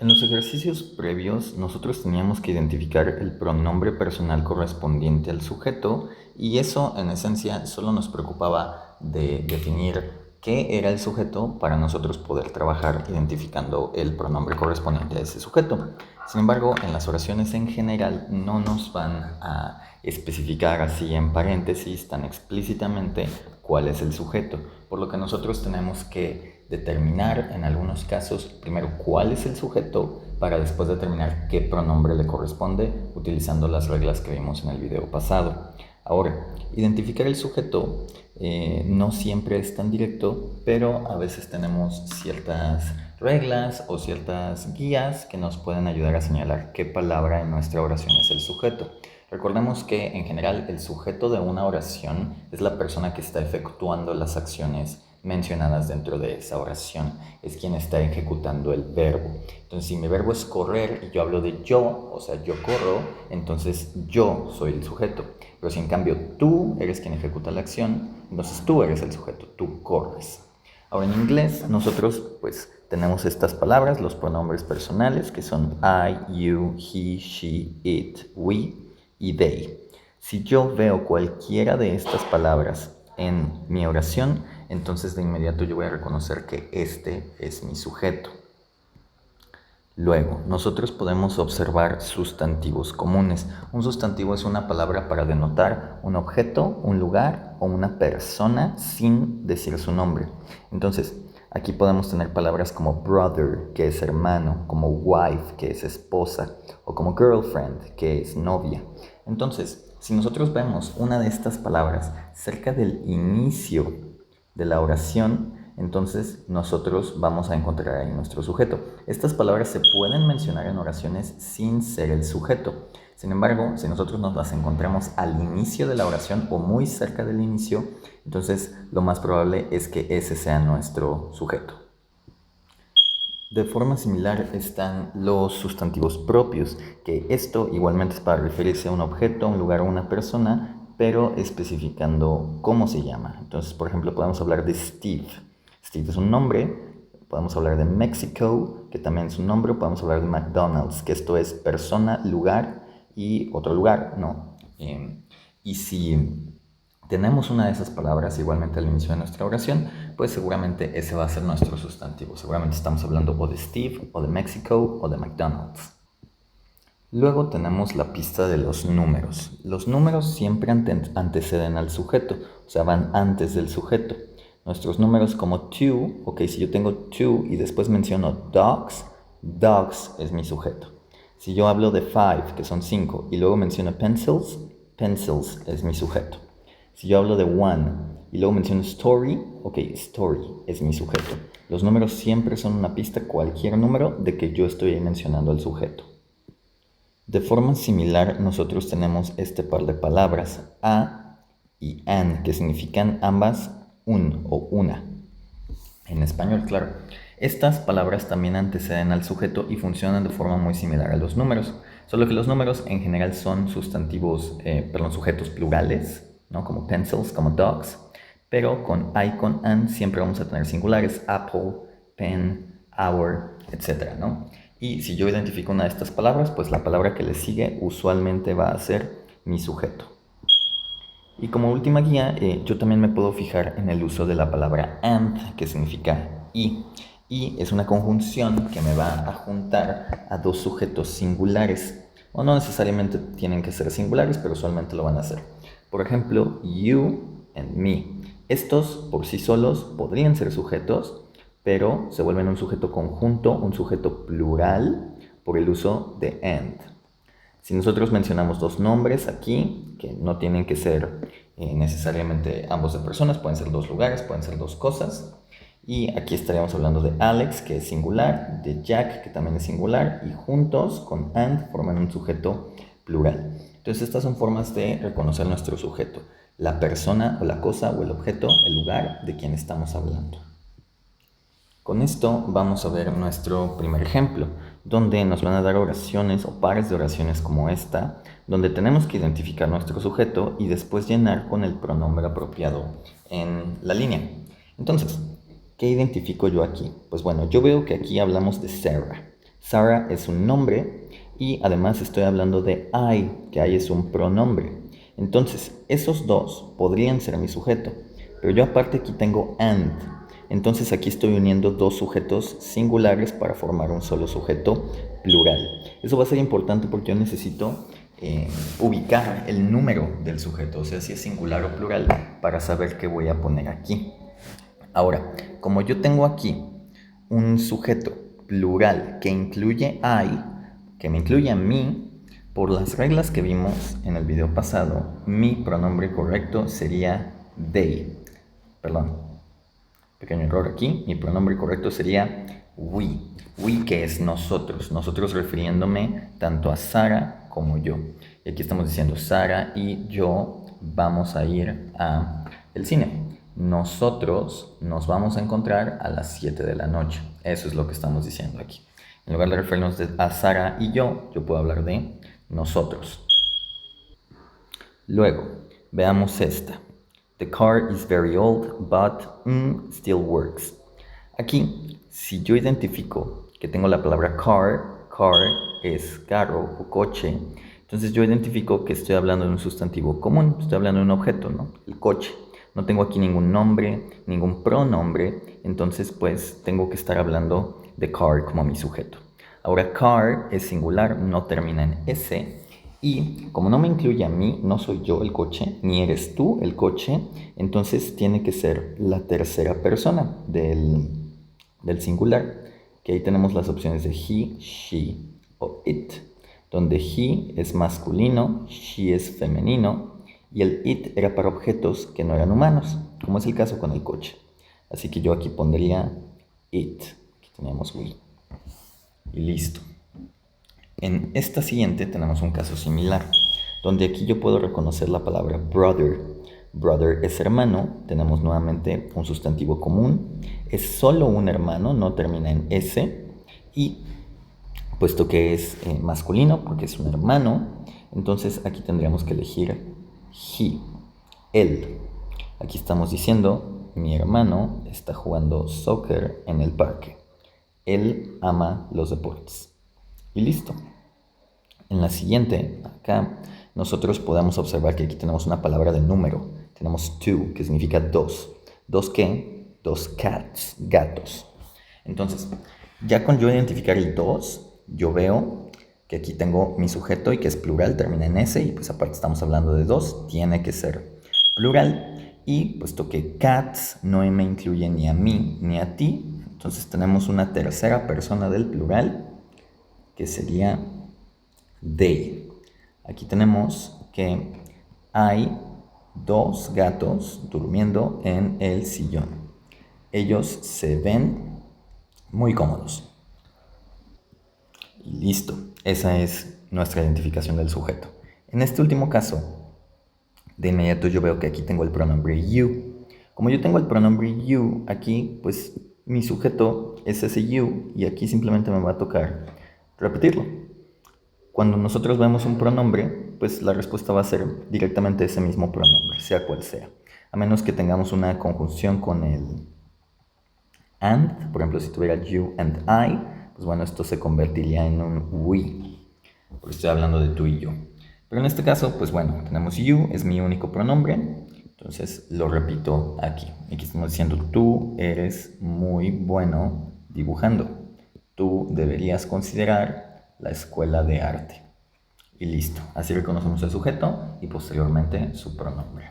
En los ejercicios previos, nosotros teníamos que identificar el pronombre personal correspondiente al sujeto y eso, en esencia, solo nos preocupaba de definir qué era el sujeto para nosotros poder trabajar identificando el pronombre correspondiente a ese sujeto. Sin embargo, en las oraciones en general no nos van a especificar así en paréntesis tan explícitamente cuál es el sujeto, por lo que nosotros tenemos que determinar en algunos casos primero cuál es el sujeto para después determinar qué pronombre le corresponde utilizando las reglas que vimos en el video pasado. Ahora, identificar el sujeto no siempre es tan directo, pero a veces tenemos ciertas reglas o ciertas guías que nos pueden ayudar a señalar qué palabra en nuestra oración es el sujeto. Recordemos que en general el sujeto de una oración es la persona que está efectuando las acciones mencionadas dentro de esa oración, es quien está ejecutando el verbo. Entonces, si mi verbo es correr y yo hablo de yo, o sea, yo corro, entonces yo soy el sujeto. Pero si en cambio tú eres quien ejecuta la acción, entonces tú eres el sujeto, tú corres. Ahora, en inglés nosotros pues tenemos estas palabras, los pronombres personales, que son I, you, he, she, it, we y they. Si yo veo cualquiera de estas palabras en mi oración, entonces de inmediato yo voy a reconocer que este es mi sujeto. Luego, nosotros podemos observar sustantivos comunes. Un sustantivo es una palabra para denotar un objeto, un lugar o una persona sin decir su nombre. Entonces, aquí podemos tener palabras como brother, que es hermano, como wife, que es esposa, o como girlfriend, que es novia. Entonces, si nosotros vemos una de estas palabras cerca del inicio de la oración, entonces nosotros vamos a encontrar ahí nuestro sujeto. Estas palabras se pueden mencionar en oraciones sin ser el sujeto. Sin embargo, si nosotros nos las encontramos al inicio de la oración o muy cerca del inicio, entonces lo más probable es que ese sea nuestro sujeto. De forma similar están los sustantivos propios, que esto igualmente es para referirse a un objeto, a un lugar o a una persona, pero especificando cómo se llama. Entonces, por ejemplo, podemos hablar de Steve. Steve es un nombre. Podemos hablar de Mexico, que también es un nombre. Podemos hablar de McDonald's, que esto es persona, lugar y otro lugar, ¿no? Y si tenemos una de esas palabras igualmente al inicio de nuestra oración, pues seguramente ese va a ser nuestro sustantivo. Seguramente estamos hablando o de Steve, o de Mexico, o de McDonald's. Luego tenemos la pista de los números. Los números siempre anteceden al sujeto, o sea, van antes del sujeto. Nuestros números como two, ok, si yo tengo two y después menciono dogs, dogs es mi sujeto. Si yo hablo de five, que son 5, y luego menciono pencils, pencils es mi sujeto. Si yo hablo de one y luego menciono story, ok, story es mi sujeto. Los números siempre son una pista, cualquier número, de que yo estoy mencionando al sujeto. De forma similar, nosotros tenemos este par de palabras, a y an, que significan ambas un o una. En español, claro. Estas palabras también anteceden al sujeto y funcionan de forma muy similar a los números, solo que los números en general son sustantivos, sujetos plurales, ¿no? Como pencils, como dogs, pero con I, con and siempre vamos a tener singulares, apple, pen, hour, etc., ¿no? Y si yo identifico una de estas palabras, pues la palabra que le sigue usualmente va a ser mi sujeto. Y como última guía, yo también me puedo fijar en el uso de la palabra and, que significa y. Y es una conjunción que me va a juntar a dos sujetos singulares. O no necesariamente tienen que ser singulares, pero usualmente lo van a hacer. Por ejemplo, you and me. Estos por sí solos podrían ser sujetos, pero se vuelven un sujeto conjunto, un sujeto plural, por el uso de and. Si nosotros mencionamos dos nombres aquí, que no tienen que ser necesariamente ambos de personas, pueden ser dos lugares, pueden ser dos cosas. Y aquí estaríamos hablando de Alex, que es singular, de Jack, que también es singular, y juntos con and forman un sujeto plural. Entonces estas son formas de reconocer nuestro sujeto, la persona o la cosa o el objeto, el lugar de quien estamos hablando. Con esto vamos a ver nuestro primer ejemplo, donde nos van a dar oraciones o pares de oraciones como esta, donde tenemos que identificar nuestro sujeto y después llenar con el pronombre apropiado en la línea. Entonces, ¿qué identifico yo aquí? Pues bueno, yo veo que aquí hablamos de Sarah. Sarah es un nombre y además estoy hablando de I, que I es un pronombre. Entonces, esos dos podrían ser mi sujeto, pero yo aparte aquí tengo and. Entonces aquí estoy uniendo dos sujetos singulares para formar un solo sujeto plural. Eso va a ser importante porque yo necesito ubicar el número del sujeto, o sea, si es singular o plural, para saber qué voy a poner aquí. Ahora, como yo tengo aquí un sujeto plural que incluye I, que me incluye a mí, por las reglas que vimos en el video pasado, mi pronombre correcto sería they. Perdón, pequeño error aquí. Mi pronombre correcto sería we. We, que es nosotros. Nosotros refiriéndome tanto a Sara como yo. Y aquí estamos diciendo Sara y yo vamos a ir al cine. Nosotros nos vamos a encontrar a las 7 de la noche. Eso es lo que estamos diciendo aquí. En lugar de referirnos a Sara y yo puedo hablar de nosotros. Luego, veamos esta. The car is very old, but still works. Aquí, si yo identifico que tengo la palabra car es carro o coche, entonces yo identifico que estoy hablando de un sustantivo común, estoy hablando de un objeto, ¿no? El coche. No tengo aquí ningún nombre, ningún pronombre, entonces pues tengo que estar hablando de car como mi sujeto. Ahora car es singular, no termina en S, y como no me incluye a mí, no soy yo el coche, ni eres tú el coche, entonces tiene que ser la tercera persona del singular, que ahí tenemos las opciones de he, she o it, donde he es masculino, she es femenino, y el it era para objetos que no eran humanos, como es el caso con el coche. Así que yo aquí pondría it. Aquí tenemos we. Y listo. En esta siguiente tenemos un caso similar, donde aquí yo puedo reconocer la palabra brother. Brother es hermano, tenemos nuevamente un sustantivo común, es solo un hermano, no termina en S, y puesto que es masculino, porque es un hermano, entonces aquí tendríamos que elegir he, él. Aquí estamos diciendo, mi hermano está jugando soccer en el parque. Él ama los deportes. Y listo. En la siguiente, acá, nosotros podemos observar que aquí tenemos una palabra de número. Tenemos two, que significa dos. ¿Dos qué? Dos cats, gatos. Entonces, ya con yo identificar el dos, yo veo que aquí tengo mi sujeto y que es plural, termina en S, y pues aparte estamos hablando de dos, tiene que ser plural. Y puesto que cats no me incluye ni a mí ni a ti, entonces tenemos una tercera persona del plural, que sería they. Aquí tenemos que hay dos gatos durmiendo en el sillón. Ellos se ven muy cómodos. Y listo. Esa es nuestra identificación del sujeto. En este último caso, de inmediato yo veo que aquí tengo el pronombre you. Como yo tengo el pronombre you, aquí pues mi sujeto es ese you y aquí simplemente me va a tocar repetirlo. Cuando nosotros vemos un pronombre, pues la respuesta va a ser directamente ese mismo pronombre, sea cual sea. A menos que tengamos una conjunción con el and, por ejemplo, si tuviera you and I, pues bueno, esto se convertiría en un we, porque estoy hablando de tú y yo. Pero en este caso, pues bueno, tenemos you, es mi único pronombre, entonces lo repito aquí. Aquí estamos diciendo, tú eres muy bueno dibujando. Tú deberías considerar la escuela de arte. Y listo. Así reconocemos el sujeto y posteriormente su pronombre.